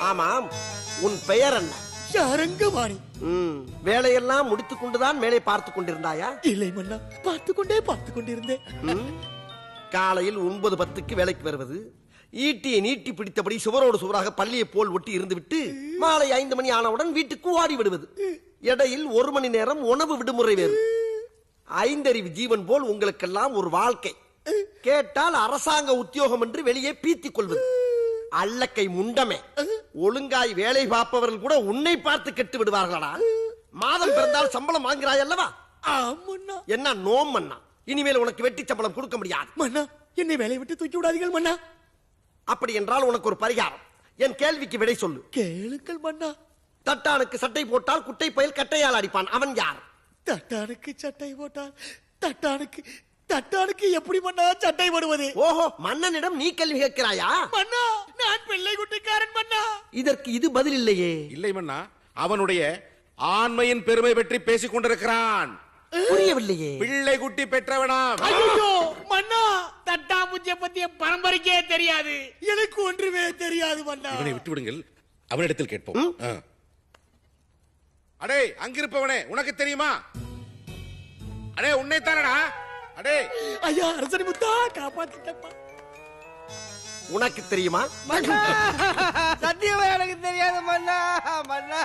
ஆமாம், உன் பெயர் என்ன? சாரங்கபாணி. வேலையெல்லாம் முடித்துக் கொண்டுதான் வேலை பார்த்துக் கொண்டிருந்தாயா? இல்லை மன்னா, பார்த்துக் கொண்டிருந்தேன். காலையில் 9:10 வேலைக்கு வருவது, ஈட்டியை நீட்டி பிடித்தபடி சுவரோடு சுவராக பள்ளியை போல் ஒட்டி இருந்துவிட்டு மாலை 5 மணி ஆனவுடன் வீட்டுக்கு ஓடி விடுவது. இடையில் 1 மணி நேரம் உணவு விடுமுறை வேறு. 5 அறிவு ஜீவன் போல் உங்களுக்கெல்லாம் ஒரு வாழ்க்கை. கேட்டால் அரசாங்க உத்தியோகம் என்று வெளியே பீத்திக் கொள்வது. அல்லக்கை முண்டமே, ஒழுங்காய் வேலை பார்ப்பவர்கள் கூட உன்னை பார்த்து கெட்டு விடுவார்களா? மாதம் பிறந்தால் சம்பளம் வாங்குறாய் அல்லவா? என்ன நோம் மன்னா, இனிமேல் உனக்கு வெட்டி சம்பளம் கொடுக்க முடியாது. மன்னா, என்னை வேலையை விட்டு தூக்கி விடாதீர்கள் மன்னா. அப்படி என்றால் உனக்கு ஒரு பரிகாரம். என் கேள்விக்கு விடை சொல்லு. கேளுங்கள் மன்னா. தட்டானுக்கு சட்டை போட்டால் குட்டை பயல் கட்டையால் அடிப்பான், அவன் யார்? தட்டானுக்கு சட்டை போட்டால் தட்டானுக்கு எப்படி மன்னா சட்டை போடுவது? ஓஹோ, மன்னனிடம் நீ கேள்வி கேட்கிறாயா? மன்னா, நான் பிள்ளை குட்டிக்காரன் மன்னா. இதற்கு இது பதில் இல்லையே. இல்லை மன்னா, அவனுடைய ஆண்மையின் பெருமை பற்றி பேசிக் கொண்டிருக்கிறான். புரியவில்லையே. பிள்ளை குட்டி பெற்றவனா? ஐயோ மன்னா, தட்டாம்பூச்சியை பத்திய பரம்பரைக்கே தெரியாது. எனக்கு ஒன்றுமே தெரியாது மன்னா. இவனை விட்டு விடுங்கள், அவனிடத்தில் கேட்போம். அடே, அங்கிருப்பவனே, உனக்கு தெரியுமா? அடே, உன்னைத்தானடா. அடே ஐயா, அரசனி முத்தா, காப்பாத்திட்டப்பா. உனக்கு தெரியுமா? சத்தியமா எனக்கு தெரியாது மன்னா.